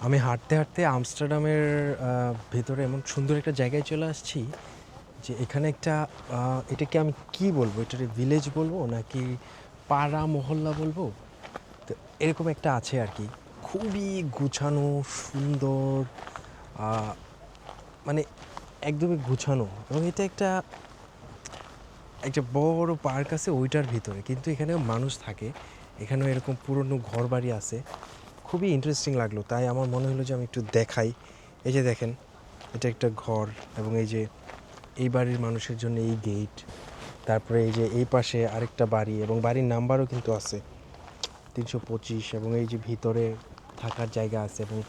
আমি হাঁটতে হাঁটতে আমস্টারডামের ভেতরে এমন সুন্দর একটা জায়গায় চলে আসছি যে এখানে একটা এটাকে আমি কি বলবো, এটাকে ভিলেজ বলবো নাকি পাড়া মহল্লা বলবো, তো এরকম একটা আছে আর কি। খুবই গুছানো, সুন্দর, মানে একদমই গুছানো। এবং এটা একটা একটা বড় পার্ক আছে ওইটার ভিতরে, কিন্তু এখানেও মানুষ থাকে, এখানেও এরকম পুরনো ঘর বাড়ি আছে। খুবই ইন্টারেস্টিং লাগলো, তাই আমার মনে হলো যে আমি একটু দেখাই। এই যে দেখেন, এটা একটা ঘর, এবং এই যে এই বাড়ির মানুষের জন্য এই গেট, তারপরে এই যে এই পাশে আরেকটা বাড়ি, এবং বাড়ির নাম্বারও কিন্তু আছে 325, এবং এই যে ভিতরে থাকার জায়গা আছে, এবং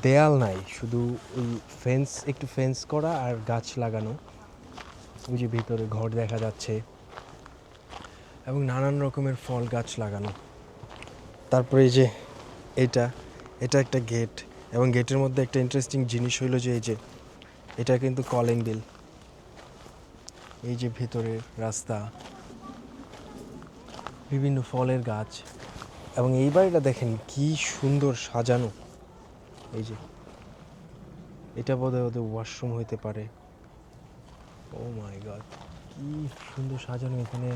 দেয়াল নাই, শুধু ওই ফেন্স, একটু ফেন্স করা আর গাছ লাগানো। ওই যে ভিতরে ঘর দেখা যাচ্ছে, এবং নানান রকমের ফল গাছ লাগানো। তারপরে এই যে এটা এটা একটা গেট, এবং গেটের মধ্যে একটা ইন্টারেস্টিং জিনিস হইলো যে এই যে এটা কিন্তু কলিং বিল। এই যে ভিতরের রাস্তা, বিভিন্ন ফলের গাছ, এবং এই বাড়িটা দেখেন কি সুন্দর সাজানো। এই যে এটা বোধহয় ওদের ওয়াশরুম হইতে পারে। ও মাই গড, কি সুন্দর সাজানো এখানে।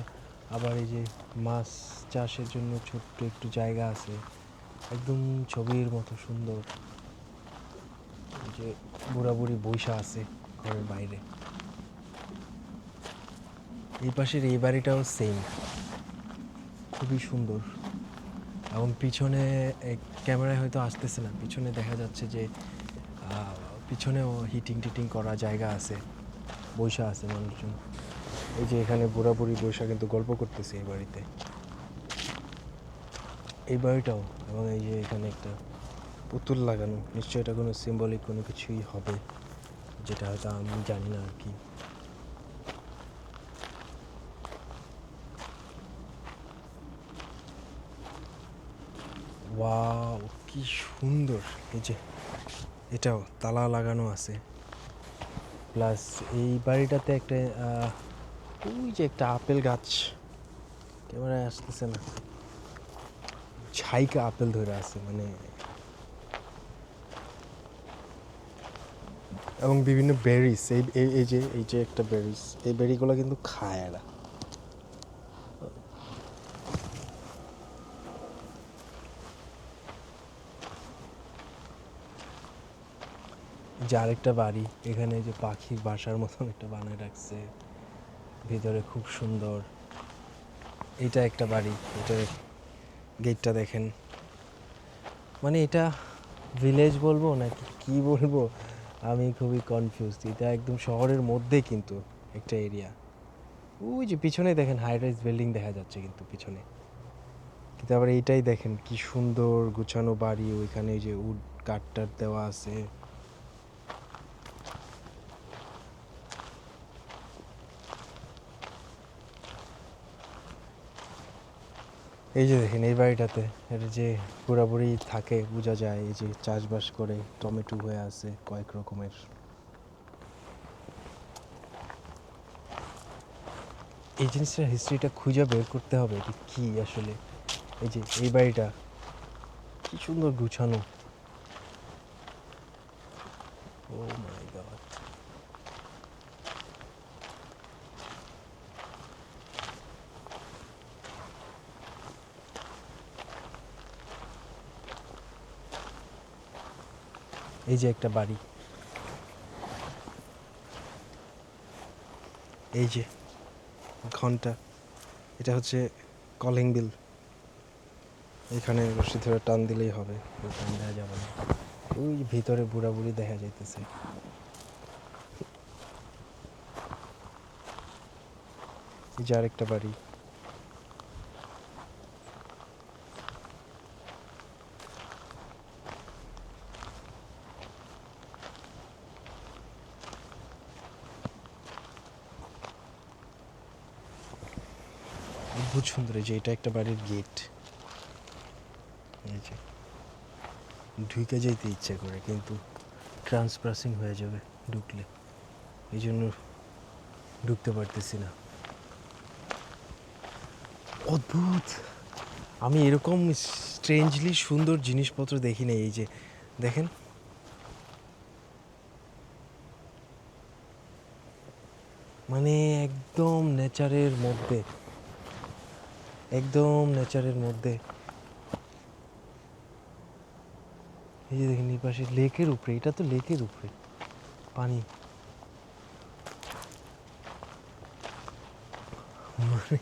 আবার এই যে মাছ চাষের জন্য ছোট্ট একটু জায়গা আছে, একদম ছবির মতো সুন্দর। এই যে বুড়া বুড়ি বৈশা আছে ঘরের বাইরে। এই পাশের এই বাড়িটাও সেম, খুবই সুন্দর। এবং পিছনে ক্যামেরায় হয়তো আসতেছে না, পিছনে দেখা যাচ্ছে যে পিছনেও হিটিং টিটিং করা জায়গা আছে, বৈশা আছে মানুষজন। এই যে এখানে বুড়া বুড়ি বৈশা কিন্তু গল্প করতেছে এই বাড়িতে, এই বাড়িটাও। এবং এই যে এখানে একটা পুতুল লাগানো, নিশ্চয়ই এটা কোনো সিম্বলিক কোনো কিছুই হবে, যেটা হয়তো আমি জানি না আর কি। ওয়াও, কি সুন্দর। এই যে এটাও তালা লাগানো আছে। প্লাস এই বাড়িটাতে একটা ওই যে একটা আপেল গাছ, ক্যামেরায় আসতেছে না, ছাইকা আপেল ধরে আছে মানে। এবং বিভিন্ন বেরিস, এই যে একটা বেরিস, এই বেরিগুলো কিন্তু খায় এরা। যে আরেকটা বাড়ি, এখানে যে পাখির বাসার মতন একটা বানায় রাখছে, ভিতরে খুব সুন্দর। এটা একটা বাড়ি, এটার গেটটা দেখেন। মানে এটা ভিলেজ বলবো নাকি কি বলবো, আমি খুবই কনফিউজ। এটা একদম শহরের মধ্যে কিন্তু একটা এরিয়া। ওই যে পিছনে দেখেন হাই রাইজ বিল্ডিং দেখা যাচ্ছে কিন্তু পিছনে, কিন্তু আবার এইটাই দেখেন কি সুন্দর গুছানো বাড়ি, ওইখানে যে উড কাঠ দেওয়া আছে। এই যে দেখেন এই বাড়িটাতে, এটা যে পুরাপুরি থাকে বোঝা যায়, এই যে চাষবাস করে টমেটো হয়ে আছে কয়েক রকমের। এই জিনিসটার হিস্ট্রিটা খুঁজে বের করতে হবে, এটা কি আসলে। এই যে এই বাড়িটা কি সুন্দর গুছানো। ও মাই গড, এই যে একটা বাড়ি, এই যে ঘন্টা, এটা হচ্ছে কলিং বিল। এখানে রশি ধরে টান দিলেই হবে, টান দেওয়া যাবে না। ওই ভিতরে বুড়া বুড়ি দেখা যাইতেছে। এই যে আরেকটা বাড়ি। অদ্ভুত সুন্দর। এই যে এটা একটা বাড়ির গেট, এই যে ঢুকে যেতে ইচ্ছে করে কিন্তু ট্রান্সপাসিং হয়ে যাবে ঢুকলে, এই জন্য ঢুকতে পারতেছি না। অদ্ভুত, আমি এরকম স্ট্রেঞ্জলি সুন্দর জিনিসপত্র দেখি না। এই যে দেখেন মানে একদম নেচারের মধ্যে, একদম নেচারের মধ্যে। এই যে দেখেন এই পাশে লেকের উপরে, এটা তো লেকের উপরে পানি। মানে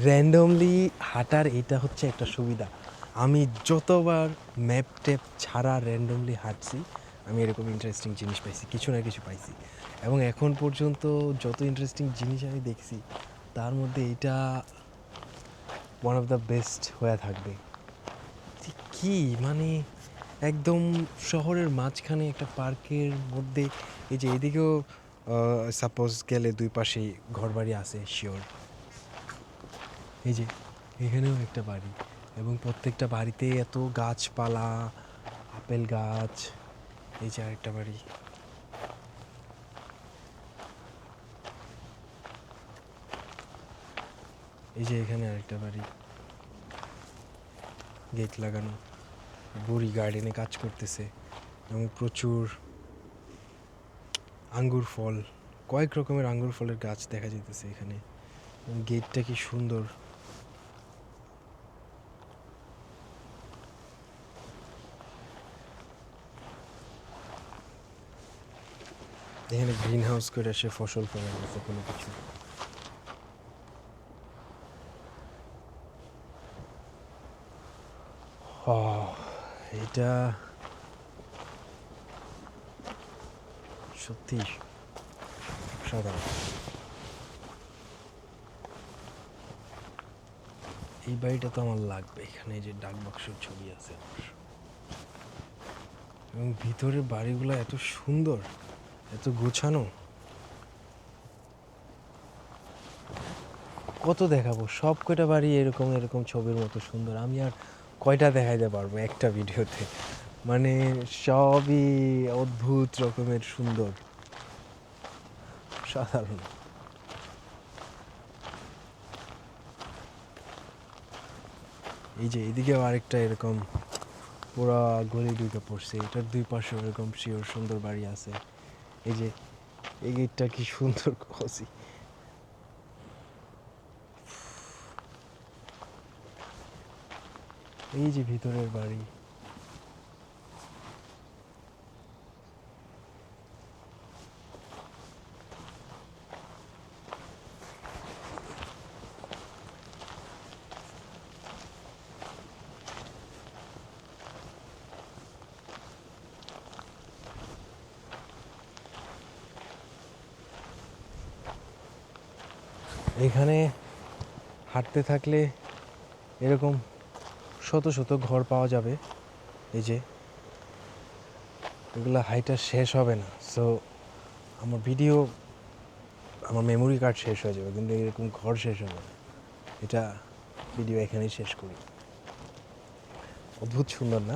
র্যান্ডমলি হাঁটার এটা হচ্ছে একটা সুবিধা। আমি যতবার ম্যাপ ট্যাপ ছাড়া র্যান্ডমলি হাঁটছি, আমি এরকম ইন্টারেস্টিং জিনিস পাইছি, কিছু না কিছু পাইছি। এবং এখন পর্যন্ত যত ইন্টারেস্টিং জিনিস আমি দেখছি তার মধ্যে এটা ওয়ান অফ দ্য বেস্ট হয়ে থাকবে। কি মানে একদম শহরের মাঝখানে একটা পার্কের মধ্যে, এই যে এদিকেও সাপোজ গেলে দুই পাশেই ঘরবাড়ি আছে শিওর। এই যে এখানেও একটা বাড়ি, এবং প্রত্যেকটা বাড়িতে এত গাছপালা, আপেল গাছ। এই যে আরেকটা বাড়ি, এই যে এখানে আরেকটা বাড়ি, গেট লাগানো, বুড়ি গার্ডেনে কাজ করতেছে, এবং প্রচুর আঙ্গুর ফল, কয়েক রকমের আঙ্গুর ফলের গাছ দেখা যেতেছে এখানে। গেটটা কি সুন্দর। এখানে গ্রিন হাউস করে সে ফসল ফলানো আছে কোনো কিছু। এটা সত্যি অসাধারণ। এই বাড়িটা তো আমার লাগবে, এখানে যে ডাক বাক্সের ছবি আছে আমার, এবং ভিতরের বাড়িগুলো এত সুন্দর, এত গোছানো। কত দেখাবো, সব কয়টা বাড়ি এরকম এরকম ছবির মতো সুন্দর, আমি আর কয়টা দেখাইতে পারবো একটা ভিডিওতে। মানে সবই অদ্ভুত রকমের সুন্দর, সাধারণ। এই যে এদিকেও আরেকটা এরকম পুরা গলি ঢুকে পড়ছে, এটার দুই পাশে এরকম শিওর সুন্দর বাড়ি আছে। এই যে এই গেটটা কি সুন্দর করছি। এই যে ভিতরের বাড়ি, এখানে হাঁটতে থাকলে এরকম শত শত ঘর পাওয়া যাবে। এই যে এগুলো হাইটা শেষ হবে না, সো আমার ভিডিও, আমার মেমোরি কার্ড শেষ হয়ে যাবে, কিন্তু এরকম ঘর শেষ হবে না। এটা ভিডিও এখানেই শেষ করি। অদ্ভুত সুন্দর না?